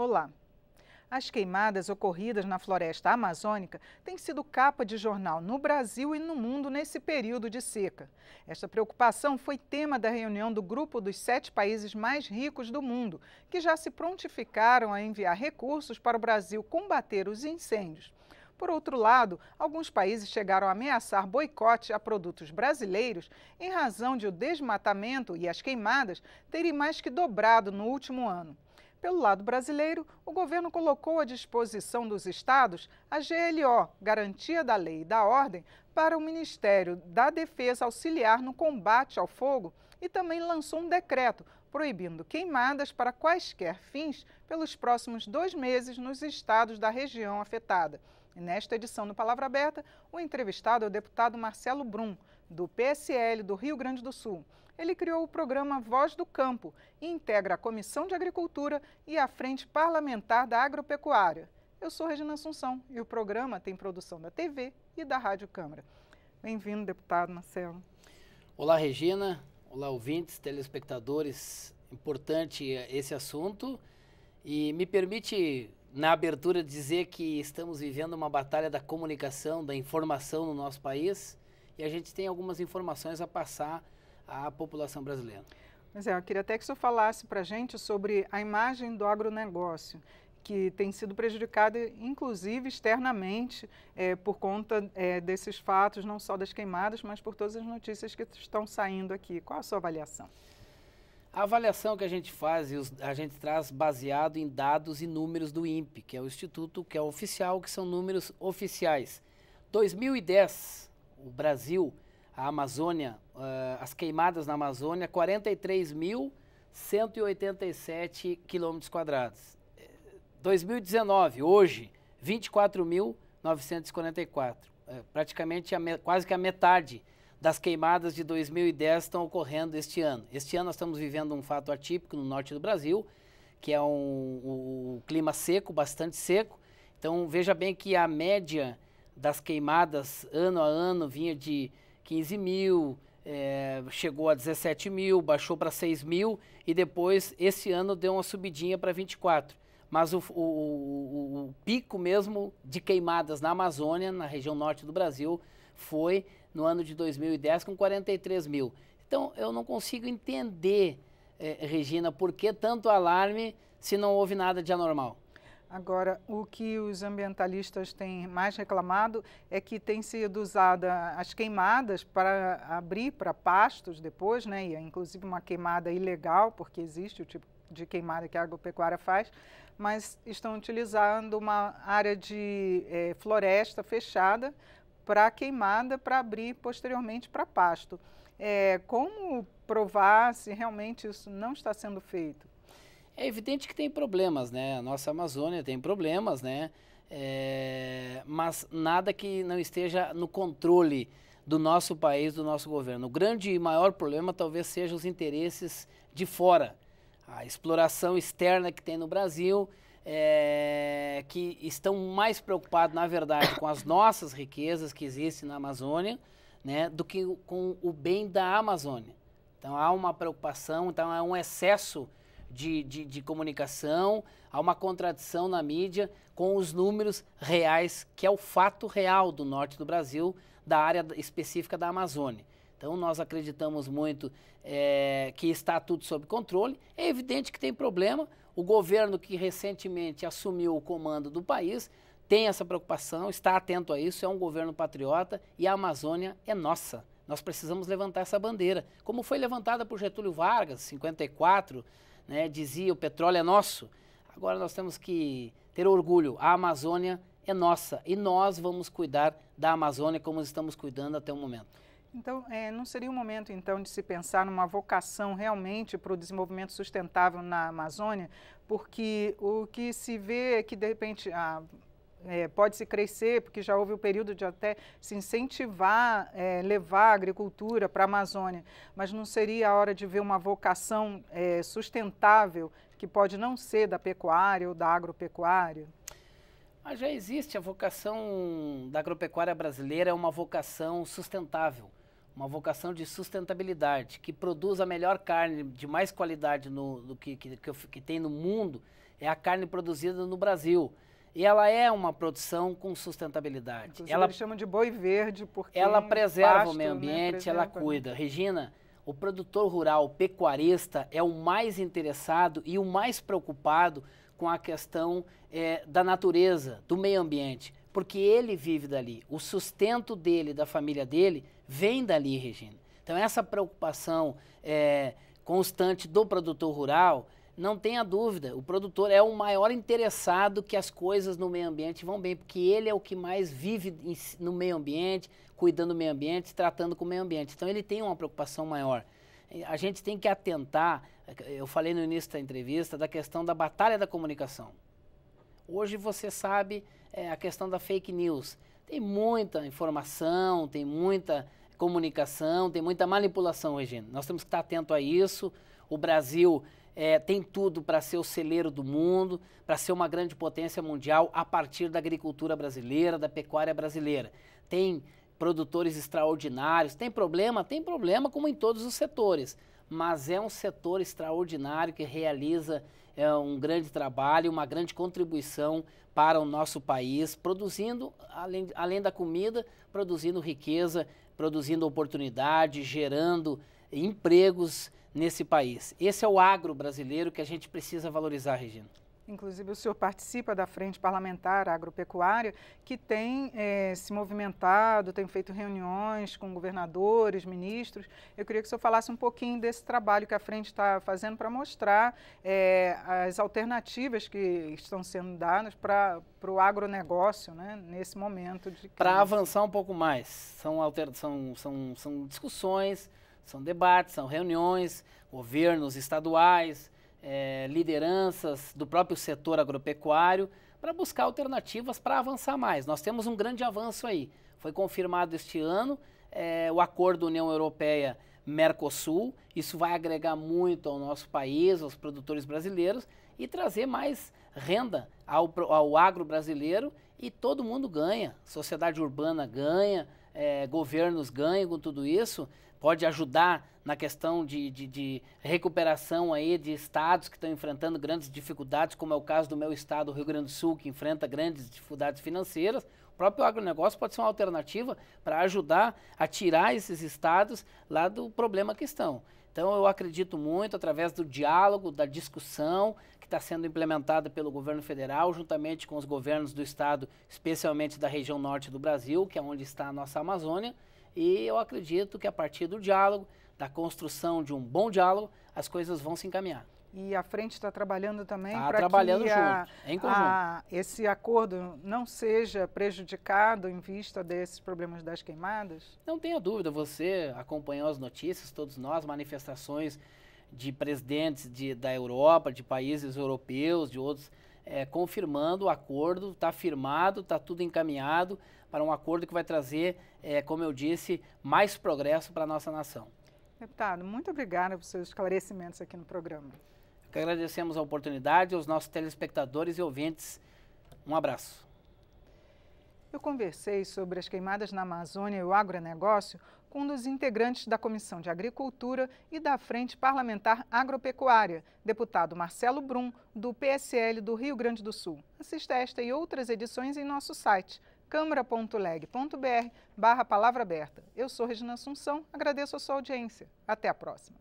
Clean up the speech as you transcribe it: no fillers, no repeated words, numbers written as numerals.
Olá! As queimadas ocorridas na floresta amazônica têm sido capa de jornal no Brasil e no mundo nesse período de seca. Esta preocupação foi tema da reunião do grupo dos 7 países mais ricos do mundo, que já se prontificaram a enviar recursos para o Brasil combater os incêndios. Por outro lado, alguns países chegaram a ameaçar boicote a produtos brasileiros em razão de o desmatamento e as queimadas terem mais que dobrado no último ano. Pelo lado brasileiro, o governo colocou à disposição dos estados a GLO, Garantia da Lei e da Ordem, para o Ministério da Defesa auxiliar no combate ao fogo e também lançou um decreto proibindo queimadas para quaisquer fins pelos próximos 2 meses nos estados da região afetada. E nesta edição do Palavra Aberta, o entrevistado é o deputado Marcelo Brum, do PSL do Rio Grande do Sul. Ele criou o programa Voz do Campo e integra a Comissão de Agricultura e a Frente Parlamentar da Agropecuária. Eu sou Regina Assunção e o programa tem produção da TV e da Rádio Câmara. Bem-vindo, deputado Marcelo. Olá, Regina. Olá, ouvintes, telespectadores. Importante esse assunto e me permite, na abertura, dizer que estamos vivendo uma batalha da comunicação, da informação no nosso país e a gente tem algumas informações a passar à população brasileira. Pois é, eu queria até que o senhor falasse para a gente sobre a imagem do agronegócio, que tem sido prejudicada, inclusive, externamente, por conta desses fatos, não só das queimadas, mas por todas as notícias que estão saindo aqui. Qual a sua avaliação? A avaliação que a gente faz, a gente traz baseado em dados e números do INPE, que é o instituto que é oficial, que são números oficiais. 2010, o Brasil, a Amazônia, as queimadas na Amazônia, 43.187 quilômetros quadrados. 2019, hoje, 24.944. Praticamente quase que a metade das queimadas de 2010 estão ocorrendo este ano. Este ano nós estamos vivendo um fato atípico no norte do Brasil, que é um clima seco, bastante seco. Então veja bem que a média das queimadas ano a ano vinha de 15 mil, chegou a 17 mil, baixou para 6 mil e depois esse ano deu uma subidinha para 24. Mas o pico mesmo de queimadas na Amazônia, na região norte do Brasil, foi no ano de 2010 com 43 mil. Então eu não consigo entender, Regina, por que tanto alarme se não houve nada de anormal. Agora, o que os ambientalistas têm mais reclamado é que tem sido usada as queimadas para abrir para pastos depois, né? E é inclusive uma queimada ilegal, porque existe o tipo de queimada que a agropecuária faz, mas estão utilizando uma área de floresta fechada para queimada, para abrir posteriormente para pasto. Como provar se realmente isso não está sendo feito? É evidente que tem problemas, né? A nossa Amazônia tem problemas, né? Mas nada que não esteja no controle do nosso país, do nosso governo. O grande e maior problema talvez seja os interesses de fora. A exploração externa que tem no Brasil, que estão mais preocupados, na verdade, com as nossas riquezas que existem na Amazônia, né? Do que com o bem da Amazônia. Então há uma preocupação, então há um excesso de comunicação, há uma contradição na mídia com os números reais, que é o fato real do norte do Brasil, da área específica da Amazônia. Então nós acreditamos muito que está tudo sob controle. É evidente que tem problema. O governo que recentemente assumiu o comando do país tem essa preocupação, está atento a isso, é um governo patriota e a Amazônia é nossa. Nós precisamos levantar essa bandeira, como foi levantada por Getúlio Vargas, 54, né, dizia o petróleo é nosso. Agora nós temos que ter orgulho, a Amazônia é nossa e nós vamos cuidar da Amazônia como estamos cuidando até o momento. Então, não seria o momento, então, de se pensar numa vocação realmente para o desenvolvimento sustentável na Amazônia? Porque o que se vê é que, de repente, pode-se crescer, porque já houve o período de até se incentivar, levar a agricultura para a Amazônia, mas não seria a hora de ver uma vocação sustentável, que pode não ser da pecuária ou da agropecuária? Mas já existe a vocação da agropecuária brasileira, é uma vocação sustentável, uma vocação de sustentabilidade, que produz a melhor carne de mais qualidade que tem no mundo, é a carne produzida no Brasil. E ela é uma produção com sustentabilidade. Inclusive, eles chamam de boi verde porque ela preserva pasto, o meio ambiente, né, ela cuida. Regina, o produtor rural, o pecuarista, é o mais interessado e o mais preocupado com a questão da natureza, do meio ambiente, porque ele vive dali. O sustento dele, da família dele, vem dali, Regina. Então, essa preocupação constante do produtor rural, não tenha dúvida, o produtor é o maior interessado que as coisas no meio ambiente vão bem, porque ele é o que mais vive no meio ambiente, cuidando do meio ambiente, tratando com o meio ambiente. Então, ele tem uma preocupação maior. A gente tem que atentar, eu falei no início da entrevista, da questão da batalha da comunicação. Hoje você sabe a questão da fake news. Tem muita informação, tem muita comunicação, tem muita manipulação, Regina. Nós temos que estar atento a isso. O Brasil tem tudo para ser o celeiro do mundo, para ser uma grande potência mundial a partir da agricultura brasileira, da pecuária brasileira. Tem produtores extraordinários, tem problema como em todos os setores, mas é um setor extraordinário que realiza um grande trabalho, uma grande contribuição para o nosso país, produzindo, além da comida, produzindo riqueza, produzindo oportunidade, gerando empregos nesse país. Esse é o agro brasileiro que a gente precisa valorizar, Regina. Inclusive, o senhor participa da Frente Parlamentar Agropecuária, que tem se movimentado, tem feito reuniões com governadores, ministros. Eu queria que o senhor falasse um pouquinho desse trabalho que a Frente está fazendo para mostrar as alternativas que estão sendo dadas para o agronegócio, né, nesse momento de crise. Para avançar um pouco mais, são discussões, são debates, são reuniões, governos estaduais, lideranças do próprio setor agropecuário para buscar alternativas para avançar mais. Nós temos um grande avanço aí. Foi confirmado este ano o acordo União Europeia-Mercosul. Isso vai agregar muito ao nosso país, aos produtores brasileiros e trazer mais renda ao agro brasileiro e todo mundo ganha. Sociedade urbana ganha, governos ganham com tudo isso. Pode ajudar na questão de recuperação aí de estados que estão enfrentando grandes dificuldades, como é o caso do meu estado, o Rio Grande do Sul, que enfrenta grandes dificuldades financeiras. O próprio agronegócio pode ser uma alternativa para ajudar a tirar esses estados lá do problema que estão. Então, eu acredito muito, através do diálogo, da discussão que está sendo implementada pelo governo federal, juntamente com os governos do estado, especialmente da região norte do Brasil, que é onde está a nossa Amazônia. E eu acredito que a partir do diálogo, da construção de um bom diálogo, as coisas vão se encaminhar. E a Frente está trabalhando também para que em conjunto. Esse acordo não seja prejudicado em vista desses problemas das queimadas? Não tenha dúvida, você acompanhou as notícias, todos nós, manifestações de presidentes da Europa, de países europeus, de outros, confirmando o acordo, está firmado, está tudo encaminhado para um acordo que vai trazer, como eu disse, mais progresso para a nossa nação. Deputado, muito obrigada por seus esclarecimentos aqui no programa. Que agradecemos a oportunidade aos nossos telespectadores e ouvintes. Um abraço. Eu conversei sobre as queimadas na Amazônia e o agronegócio com um dos integrantes da Comissão de Agricultura e da Frente Parlamentar Agropecuária, deputado Marcelo Brum, do PSL do Rio Grande do Sul. Assista esta e outras edições em nosso site, câmara.leg.br/palavra aberta. Eu sou Regina Assunção, agradeço a sua audiência. Até a próxima.